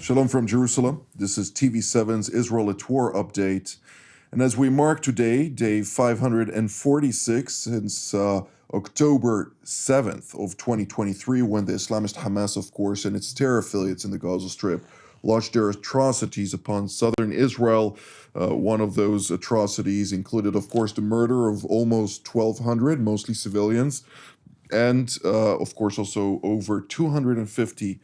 Shalom from Jerusalem. This is TV7's Israel at War update. And as we mark today, day 546 since October 7th of 2023, when the Islamist Hamas, of course, and its terror affiliates in the Gaza Strip launched their atrocities upon southern Israel. One of those atrocities included, of course, the murder of almost 1,200, mostly civilians, and, of course, also over 250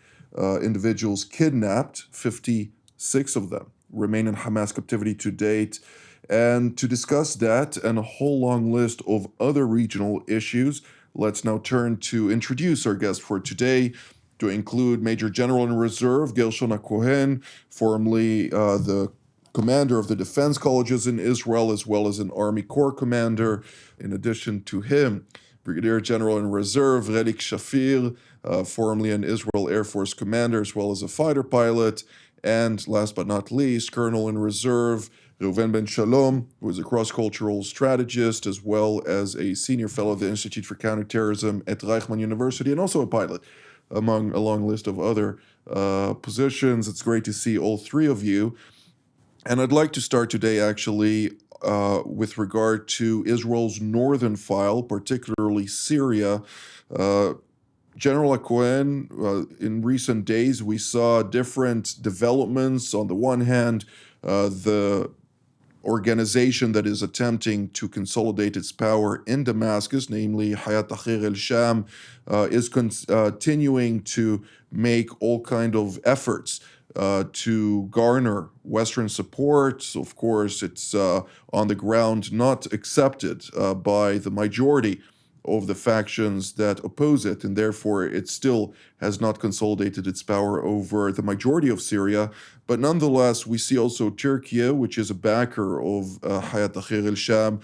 individuals kidnapped. 56 of them remain in Hamas captivity to date. And to discuss that and a whole long list of other regional issues, let's now turn to introduce our guest for today, to include Major General in Reserve Gershon Cohen, formerly the commander of the defense colleges in Israel, as well as an Army Corps commander. In addition to him, Brigadier General in Reserve Relik Shafir, formerly an Israel Air Force commander, as well as a fighter pilot. And last but not least, Colonel in Reserve Reuven Ben Shalom, who is a cross-cultural strategist, as well as a senior fellow of the Institute for Counterterrorism at Reichman University, and also a pilot, among a long list of other positions. It's great to see all three of you. And I'd like to start today, actually, with regard to Israel's northern file, particularly Syria. General Cohen, in recent days, we saw different developments. On the one hand, the organization that is attempting to consolidate its power in Damascus, namely Hayat Tahrir al-Sham, is continuing to make all kind of efforts to garner Western support. So of course, it's on the ground not accepted by the majority of the factions that oppose it, and therefore it still has not consolidated its power over the majority of Syria. But nonetheless, we see also Turkey, which is a backer of Hayat Tahrir al-Sham,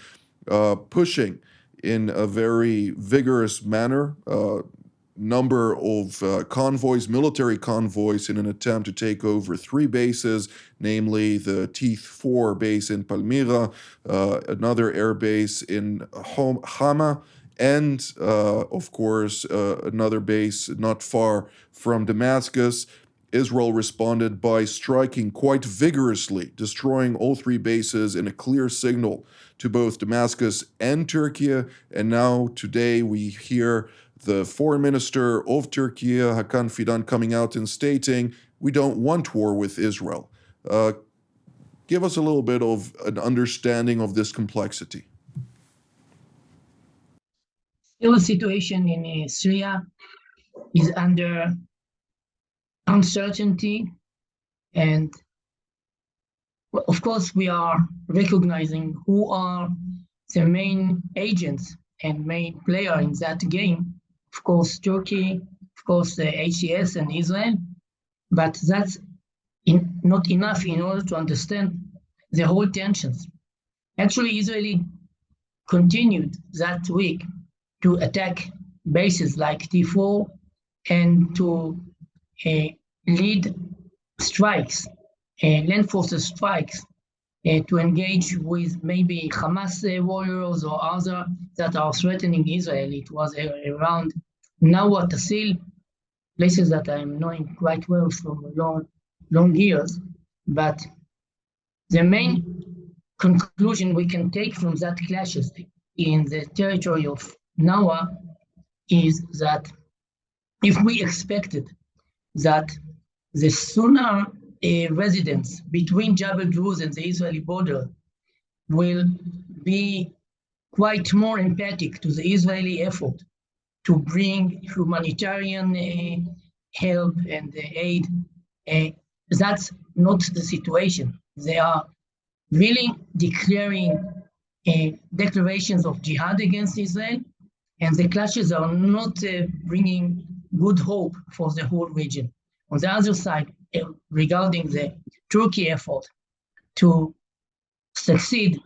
pushing in a very vigorous manner number of convoys, military convoys, in an attempt to take over three bases, namely the Teeth 4 base in Palmyra, another air base in Hama, and, of course, another base not far from Damascus. Israel responded by striking quite vigorously, destroying all three bases in a clear signal to both Damascus and Turkey. And now, today, we hear the foreign minister of Turkey, Hakan Fidan, coming out and stating, we don't want war with Israel. Give us a little bit of an understanding of this complexity. The situation in Syria is under uncertainty, and of course we are recognizing who are the main agents and main player in that game. Of course, Turkey, of course, the HCS and Israel, but that's not enough in order to understand the whole tensions. Actually, Israel continued that week to attack bases like T4 and to lead strikes, land forces strikes, to engage with maybe Hamas warriors or others that are threatening Israel. It was around Nawat Tasil, places that I'm knowing quite well from long years. But the main conclusion we can take from that clashes in the territory of Nawa is that if we expected that the sooner residents between Jabal Druze and the Israeli border will be quite more empathic to the Israeli effort to bring humanitarian help and aid, that's not the situation. They are really declaring declarations of jihad against Israel, and the clashes are not bringing good hope for the whole region. On the other side, regarding the Turkey effort to succeed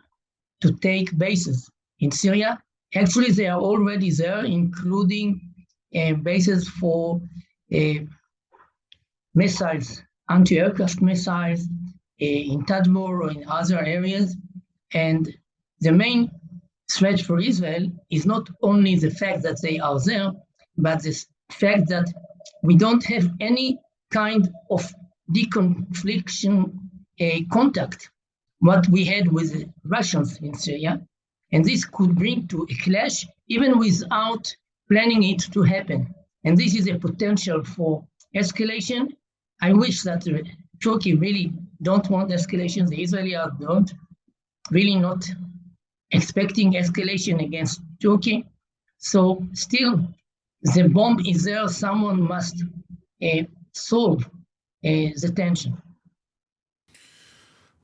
to take bases in Syria, actually they are already there, including bases for missiles, anti-aircraft missiles in Tadmor or in other areas. And the main threat for Israel is not only the fact that they are there, but the fact that we don't have any kind of deconfliction contact, what we had with the Russians in Syria. And this could bring to a clash even without planning it to happen. And this is a potential for escalation. I wish that Turkey really don't want escalation. The Israelis don't really not expecting escalation against Turkey. So still, the bomb is there. Someone must solve the tension.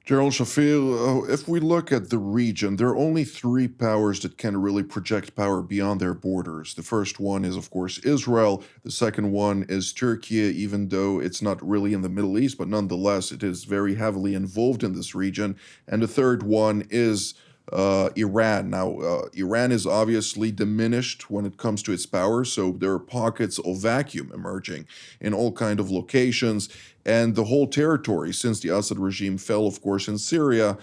General Shafir, if we look at the region, there are only three powers that can really project power beyond their borders. The first one is, of course, Israel. The second one is Turkey, even though it's not really in the Middle East, but nonetheless, it is very heavily involved in this region. And the third one is Iran. Now, Iran is obviously diminished when it comes to its power, so there are pockets of vacuum emerging in all kind of locations. And the whole territory, since the Assad regime fell, of course, in Syria,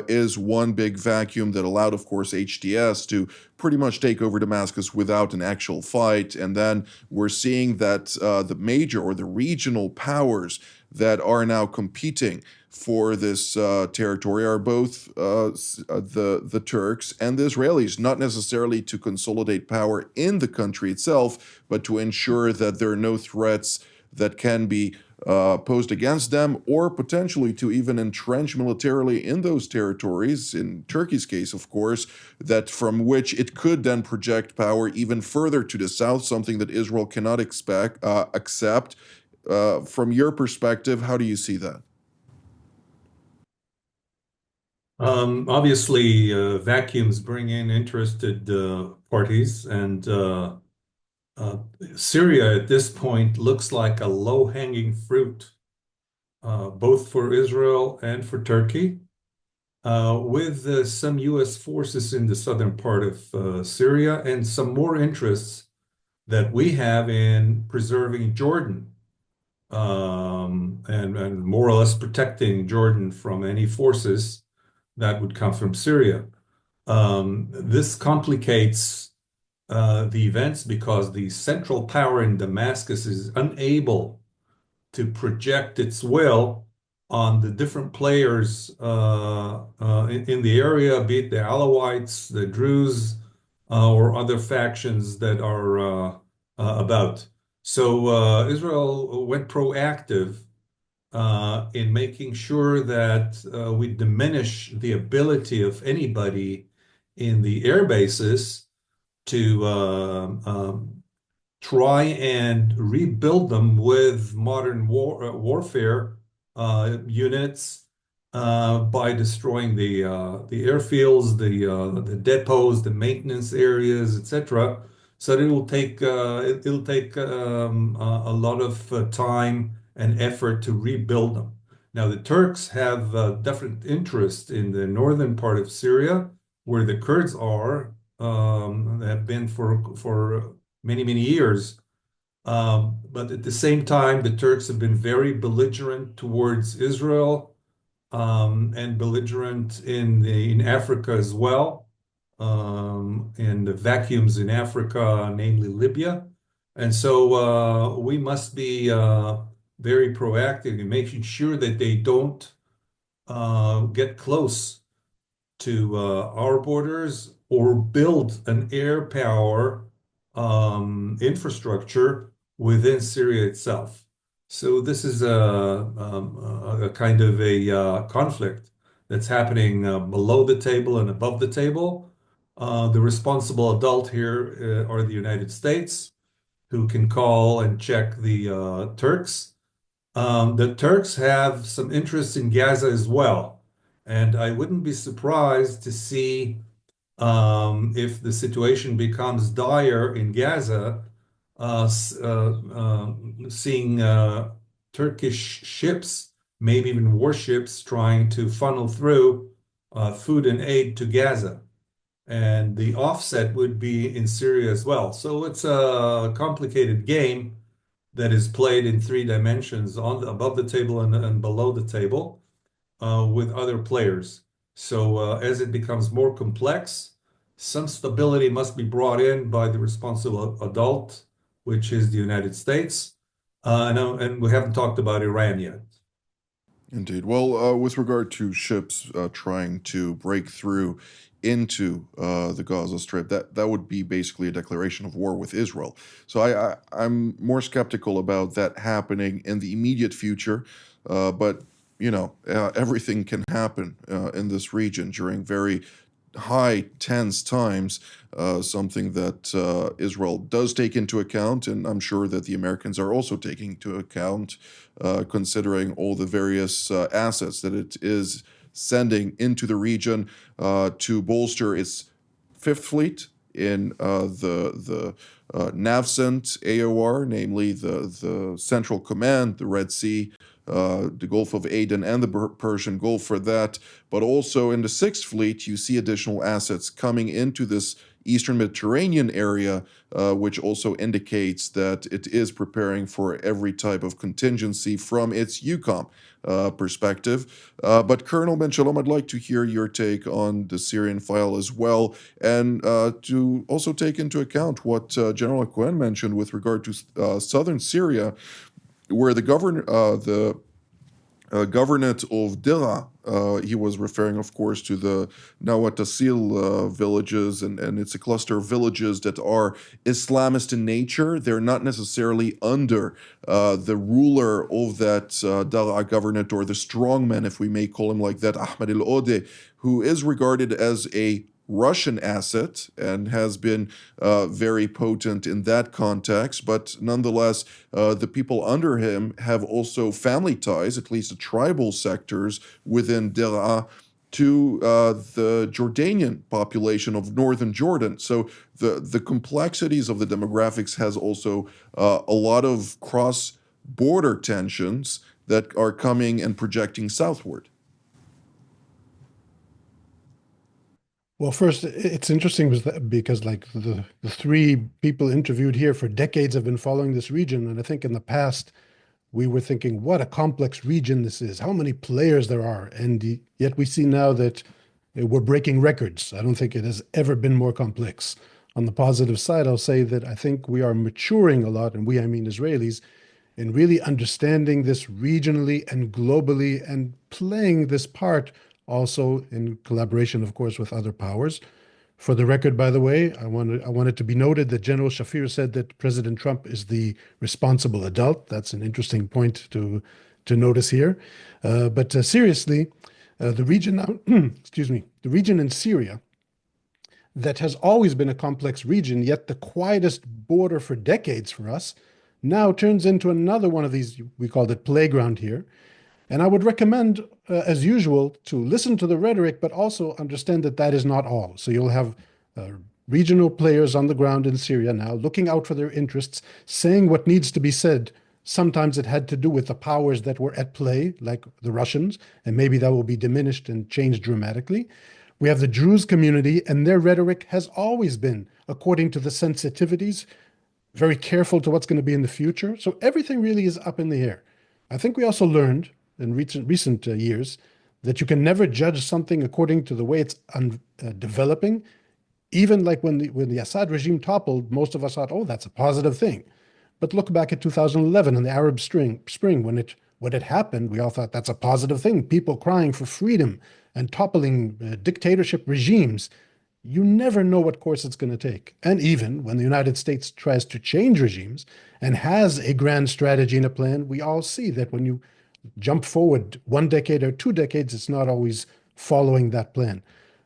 is one big vacuum that allowed, of course, HTS to pretty much take over Damascus without an actual fight. And then we're seeing that the major or the regional powers that are now competing for this territory are both the Turks and the Israelis, not necessarily to consolidate power in the country itself, but to ensure that there are no threats that can be posed against them, or potentially to even entrench militarily in those territories, in Turkey's case, of course, that from which it could then project power even further to the south, something that Israel cannot accept. From your perspective, how do you see that? Obviously, vacuums bring in interested parties, and uh, Syria at this point looks like a low-hanging fruit, both for Israel and for Turkey, with some U.S. forces in the southern part of Syria and some more interests that we have in preserving Jordan, and more or less protecting Jordan from any forces that would come from Syria. This complicates the events because the central power in Damascus is unable to project its will on the different players in the area, be it the Alawites, the Druze, or other factions that are about. So Israel went proactive in making sure that we diminish the ability of anybody in the air bases to try and rebuild them with modern warfare units by destroying the airfields, the depots, the maintenance areas, etc. So it'll take a lot of time and effort to rebuild them. Now the Turks have different interest in the northern part of Syria, where the Kurds are, have been for many years. But at the same time, the Turks have been very belligerent towards Israel, and belligerent in Africa as well, in the vacuums in Africa, namely Libya. And so we must be very proactive in making sure that they don't get close to our borders or build an air power infrastructure within Syria itself. So this is a kind of a conflict that's happening below the table and above the table. The responsible adult here are the United States, who can call and check the Turks. The Turks have some interest in Gaza as well, and I wouldn't be surprised to see if the situation becomes dire in Gaza, seeing Turkish ships, maybe even warships, trying to funnel through food and aid to Gaza. And the offset would be in Syria as well. So it's a complicated game that is played in three dimensions, above the table and below the table, with other players. So as it becomes more complex, some stability must be brought in by the responsible adult, which is the United States. And we haven't talked about Iran yet. Indeed. Well, with regard to ships trying to break through into the Gaza Strip, that would be basically a declaration of war with Israel. So I'm more skeptical about that happening in the immediate future. But everything can happen in this region during very high tense times, something that Israel does take into account, and I'm sure that the Americans are also taking into account, considering all the various assets that it is sending into the region to bolster its Fifth Fleet in the NAVCENT AOR, namely the Central Command, the Red Sea, the Gulf of Aden, and the Persian Gulf for that. But also in the Sixth Fleet, you see additional assets coming into this Eastern Mediterranean area, which also indicates that it is preparing for every type of contingency from its EUCOM perspective. But Colonel Ben Shalom, I'd like to hear your take on the Syrian file as well, and to also take into account what General Cohen mentioned with regard to southern Syria, where the governorate of Dira, he was referring, of course, to the Nawatasil villages, and it's a cluster of villages that are Islamist in nature. They're not necessarily under the ruler of that Dara governorate, or the strongman, if we may call him like that, Ahmed al-Ode, who is regarded as a Russian asset and has been very potent in that context. But nonetheless, the people under him have also family ties, at least the tribal sectors within Dera, to the Jordanian population of northern Jordan. So the complexities of the demographics has also a lot of cross-border tensions that are coming and projecting southward. Well, first, it's interesting because like the three people interviewed here for decades have been following this region. And I think in the past, we were thinking, what a complex region this is, how many players there are. And yet we see now that we're breaking records. I don't think it has ever been more complex. On the positive side, I'll say that I think we are maturing a lot, and I mean Israelis, in really understanding this regionally and globally and playing this part also in collaboration, of course, with other powers. For the record, by the way, I want it to be noted that General Shafir said that President Trump is the responsible adult. That's an interesting point to notice here. But seriously, the region now, excuse me, the region in Syria that has always been a complex region, yet the quietest border for decades for us, now turns into another one of these, we called it playground here. And I would recommend, as usual, to listen to the rhetoric, but also understand that that is not all. So you'll have regional players on the ground in Syria now looking out for their interests, saying what needs to be said. Sometimes it had to do with the powers that were at play, like the Russians, and maybe that will be diminished and changed dramatically. We have the Druze community, and their rhetoric has always been, according to the sensitivities, very careful to what's going to be in the future. So everything really is up in the air. I think we also learned in recent years that you can never judge something according to the way it's developing. Even like when the Assad regime toppled, most of us thought, oh, that's a positive thing. But look back at 2011 and the Arab Spring, when it happened, we all thought that's a positive thing. People crying for freedom and toppling dictatorship regimes. You never know what course it's going to take. And even when the United States tries to change regimes and has a grand strategy and a plan, we all see that when you jump forward 1 decade or 2 decades, it's not always following that plan.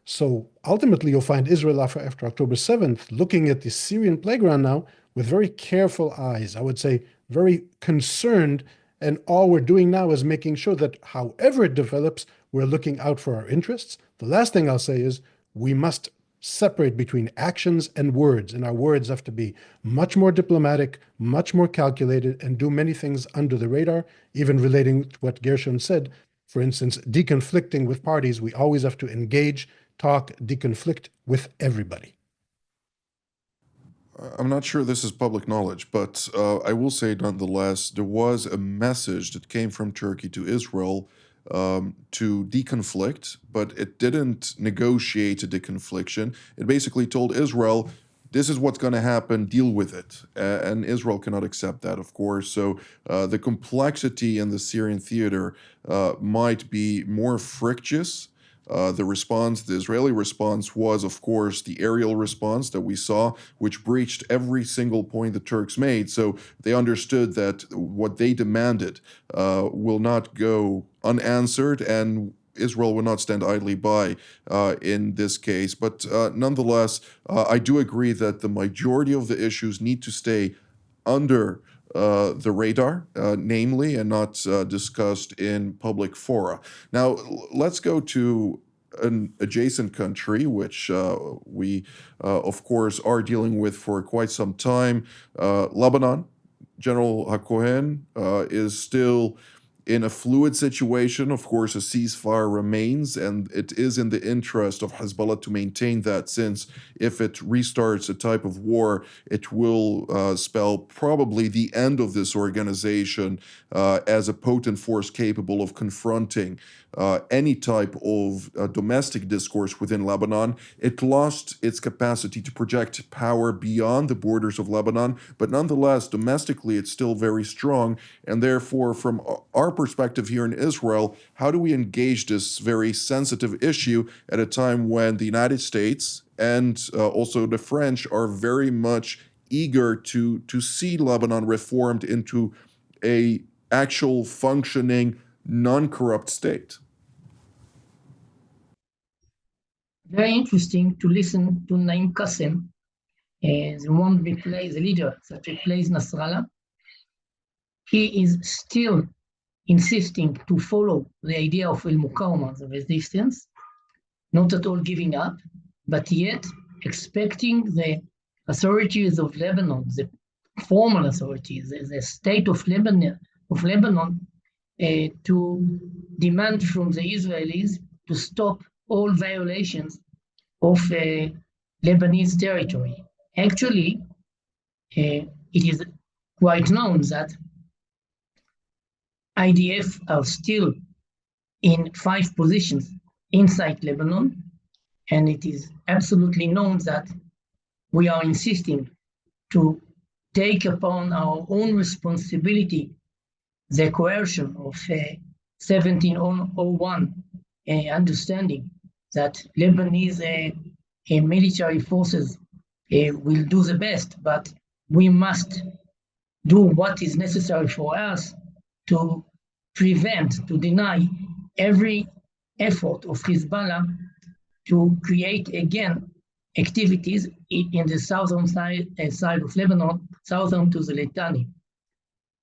So ultimately, you'll find Israel after October 7th looking at the Syrian playground now with very careful eyes. I would say very concerned. And all we're doing now is making sure that however it develops, we're looking out for our interests. The last thing I'll say is we must separate between actions and words, and our words have to be much more diplomatic, much more calculated, and do many things under the radar, even relating to what Gershon said. For instance, deconflicting with parties, we always have to engage, talk, deconflict with everybody. I'm not sure this is public knowledge, but I will say nonetheless, there was a message that came from Turkey to Israel to deconflict, but it didn't negotiate a deconfliction. It basically told Israel, this is what's going to happen, deal with it. And Israel cannot accept that, of course. So the complexity in the Syrian theater might be more frictious. The Israeli response was, of course, the aerial response that we saw, which breached every single point the Turks made. So they understood that what they demanded will not go unanswered, and Israel will not stand idly by in this case. But nonetheless, I do agree that the majority of the issues need to stay under the radar, namely, and not discussed in public fora. Now, let's go to an adjacent country, which we, of course, are dealing with for quite some time. Lebanon. General HaKohen is still in a fluid situation. Of course, a ceasefire remains, and it is in the interest of Hezbollah to maintain that, since if it restarts a type of war, it will spell probably the end of this organization as a potent force capable of confronting any type of domestic discourse within Lebanon. It lost its capacity to project power beyond the borders of Lebanon, but nonetheless, domestically, it's still very strong. And therefore, from our perspective here in Israel, how do we engage this very sensitive issue at a time when the United States and also the French are very much eager to see Lebanon reformed into a actual functioning, non-corrupt state? Very interesting to listen to Naim Qassem, the leader that replaced Nasrallah. He is still insisting to follow the idea of al-Muqawma, the resistance, not at all giving up, but yet expecting the authorities of Lebanon, the formal authorities, the state of Lebanon, to demand from the Israelis to stop all violations of Lebanese territory. Actually, it is quite known that IDF are still in 5 positions inside Lebanon, and it is absolutely known that we are insisting to take upon our own responsibility the coercion of 1701 understanding that Lebanese military forces will do the best, but we must do what is necessary for us to prevent, to deny every effort of Hezbollah to create again activities in the southern side of Lebanon, southern to the Litani.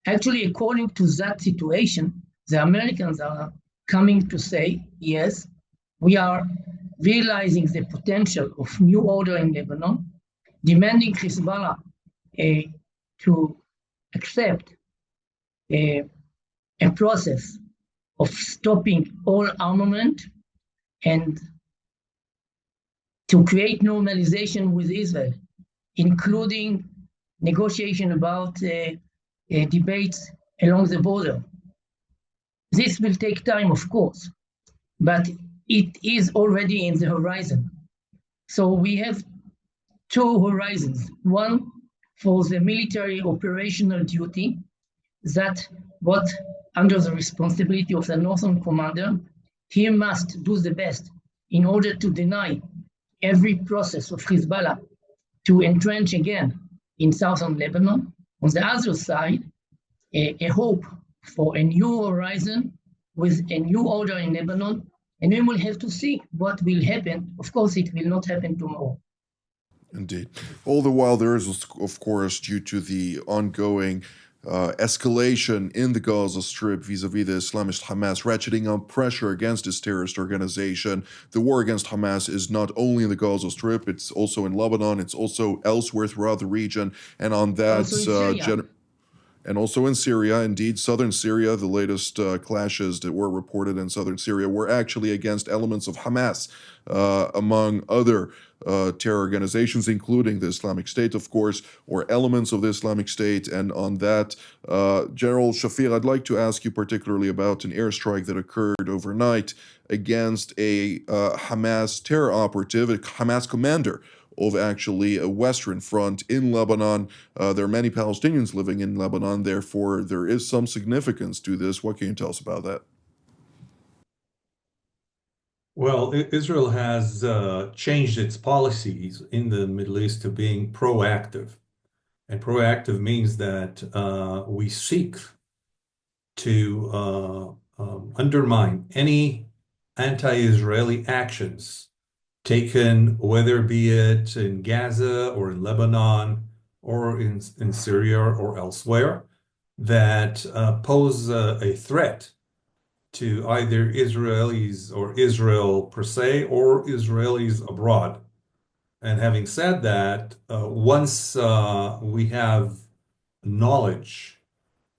Actually, according to that situation, the Americans are coming to say, yes, we are realizing the potential of new order in Lebanon, demanding Hezbollah to accept a process of stopping all armament and to create normalization with Israel, including negotiation about debates along the border. This will take time, of course, but it is already in the horizon. So we have 2 horizons. One for the military operational duty, that what under the responsibility of the Northern Commander, he must do the best in order to deny every process of Hezbollah to entrench again in southern Lebanon. On the other side, a hope for a new horizon with a new order in Lebanon, and we will have to see what will happen. Of course, it will not happen tomorrow. Indeed. All the while, there is, of course, due to the ongoing escalation in the Gaza Strip vis-a-vis the Islamist Hamas, ratcheting up pressure against this terrorist organization. The war against Hamas is not only in the Gaza Strip, it's also in Lebanon, it's also elsewhere throughout the region, and on that... And also in Syria, indeed, southern Syria, the latest clashes that were reported in southern Syria were actually against elements of Hamas, among other terror organizations, including the Islamic State, of course, or elements of the Islamic State. And on that, General Shafir, I'd like to ask you particularly about an airstrike that occurred overnight against a Hamas terror operative, a Hamas commander of actually a Western front in Lebanon. There are many Palestinians living in Lebanon, therefore there is some significance to this. What can you tell us about that? Well, Israel has changed its policies in the Middle East to being proactive. And proactive means that we seek to undermine any anti-Israeli actions taken, whether be it in Gaza or in Lebanon or in Syria or elsewhere, that pose a threat to either Israelis or Israel per se or Israelis abroad. And having said that, once we have knowledge,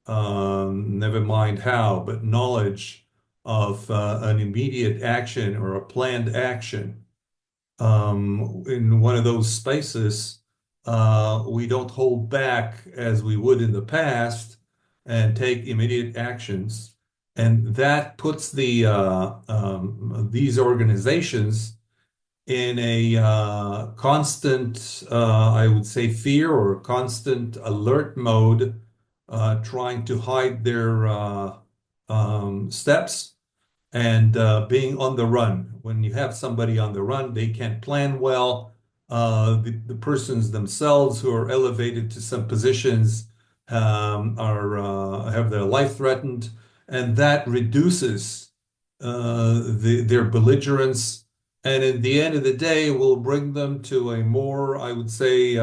never mind how, but knowledge of an immediate action or a planned action in one of those spaces, we don't hold back as we would in the past and take immediate actions. And that puts these organizations in a constant, I would say, fear or constant alert mode, trying to hide their steps and being on the run. When you have somebody on the run, they can't plan well. The persons themselves who are elevated to some positions have their life threatened, and that reduces their belligerence. And in the end of the day, will bring them to a more, I would say,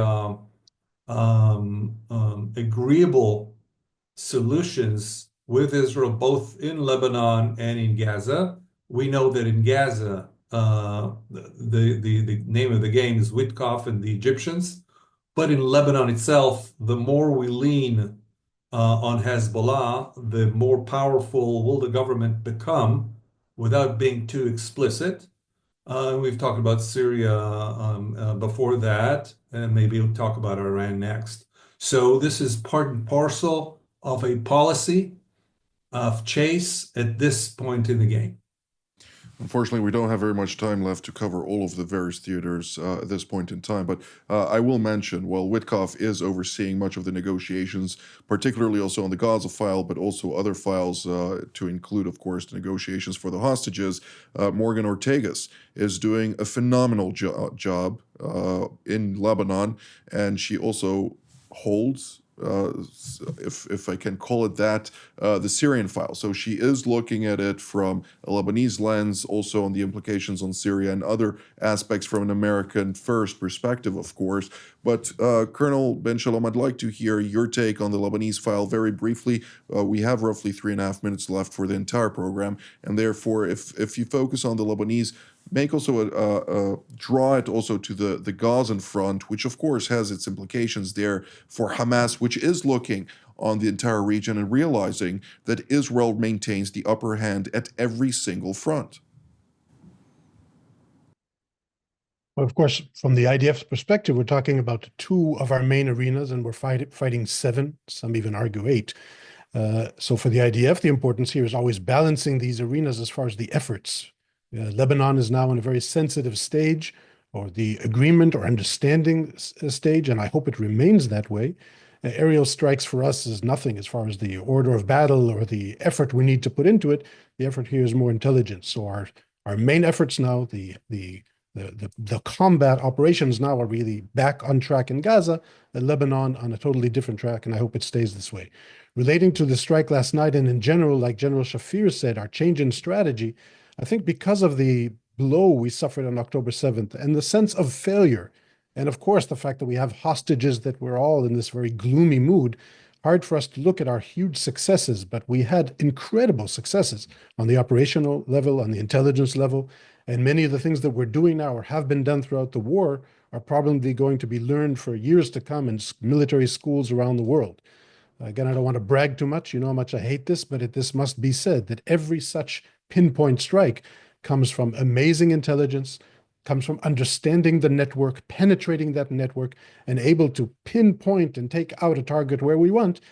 agreeable solutions with Israel, both in Lebanon and in Gaza. We know that in Gaza, the name of the game is Witkoff and the Egyptians. But in Lebanon itself, the more we lean on Hezbollah, the more powerful will the government become without being too explicit. We've talked about Syria before that, and maybe we'll talk about Iran next. So this is part and parcel of a policy of chase at this point in the game. Unfortunately, we don't have very much time left to cover all of the various theaters at this point in time, but I will mention, well, Witkoff is overseeing much of the negotiations, particularly also on the Gaza file, but also other files to include, of course, the negotiations for the hostages. Morgan Ortagus is doing a phenomenal job in Lebanon, and she also holds if I can call it that, the Syrian file. So she is looking at it from a Lebanese lens, also on the implications on Syria and other aspects from an American first perspective, of course. But Colonel Ben Shalom, I'd like to hear your take on the Lebanese file very briefly. We have roughly 3.5 minutes left for the entire program, and therefore, if you focus on the Lebanese, make also draw it also to the Gazan front, which of course has its implications there for Hamas, which is looking on the entire region and realizing that Israel maintains the upper hand at every single front. Well, of course, from the IDF's perspective, we're talking about 2 of our main arenas, and we're fighting 7, some even argue 8. So for the IDF, the importance here is always balancing these arenas as far as the efforts. Lebanon is now in a very sensitive stage, or the agreement or understanding stage, and I hope it remains that way. Aerial strikes for us is nothing as far as the order of battle or the effort we need to put into it. The effort here is more intelligence. So our main efforts now, the combat operations now are really back on track in Gaza, and Lebanon on a totally different track, and I hope it stays this way. Relating to the strike last night, and in general, like General Shafir said, our change in strategy, I think because of the blow we suffered on October 7th and the sense of failure, and of course the fact that we have hostages, that we're all in this very gloomy mood, hard for us to look at our huge successes, but we had incredible successes on the operational level, on the intelligence level, and many of the things that we're doing now or have been done throughout the war are probably going to be learned for years to come in military schools around the world. Again, I don't want to brag too much. You know how much I hate this, but this must be said that every such pinpoint strike comes from amazing intelligence, comes from understanding the network, penetrating that network, and able to pinpoint and take out a target where we want,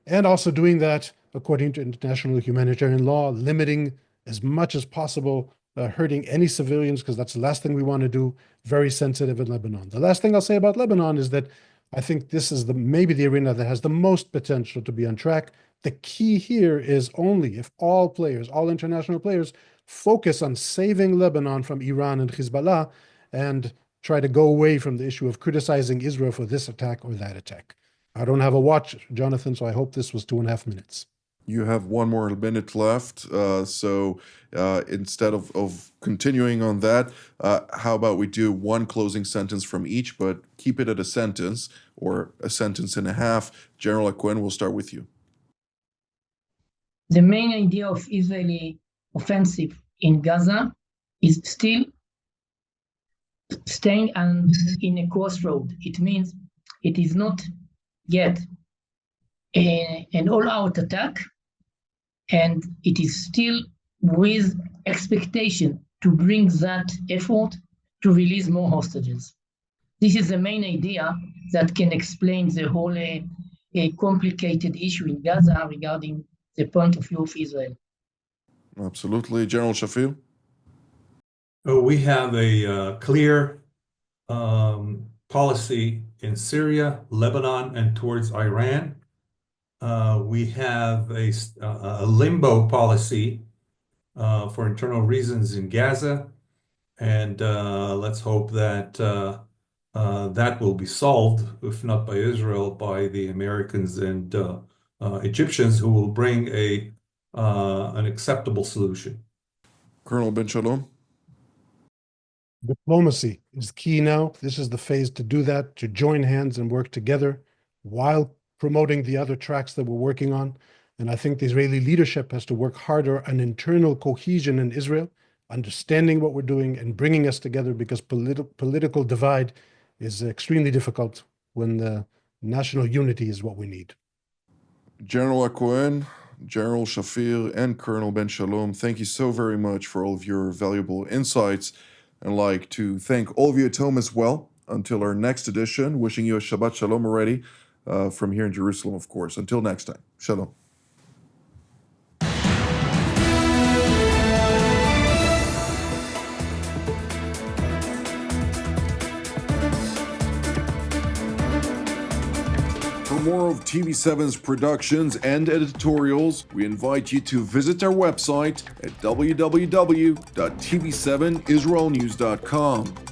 and also doing that according to international humanitarian law, limiting as much as possible hurting any civilians, because that's the last thing we want to do. Very sensitive in Lebanon. The last thing I'll say about Lebanon is that I think this is maybe the arena that has the most potential to be on track. The key here is only if all players, all international players, focus on saving Lebanon from Iran and Hezbollah and try to go away from the issue of criticizing Israel for this attack or that attack. I don't have a watch, Jonathan, so I hope this was 2.5 minutes. You have one more minute left, so instead of continuing on that, how about we do one closing sentence from each, but keep it at a sentence or a sentence and a half. General Aquin, we'll start with you. The main idea of Israeli offensive in Gaza is still staying in a crossroad. It means it is not yet an all-out attack, and it is still with expectation to bring that effort to release more hostages. This is the main idea that can explain the whole complicated issue in Gaza regarding the point of view of Israel. Absolutely. General Shafir? We have a clear policy in Syria, Lebanon, and towards Iran. We have a limbo policy for internal reasons in Gaza, and let's hope that that will be solved, if not by Israel, by the Americans and Egyptians, who will bring an acceptable solution. Colonel Ben Shalom? Diplomacy is key now. This is the phase to do that, to join hands and work together while promoting the other tracks that we're working on. And I think the Israeli leadership has to work harder on internal cohesion in Israel, understanding what we're doing and bringing us together, because political divide is extremely difficult when the national unity is what we need. General Aquin, General Shafir, and Colonel Ben Shalom, thank you so very much for all of your valuable insights. I'd like to thank all of you at home as well. Until our next edition, wishing you a Shabbat Shalom already from here in Jerusalem, of course. Until next time, Shalom. For more of TV7's productions and editorials, we invite you to visit our website at www.tv7israelnews.com.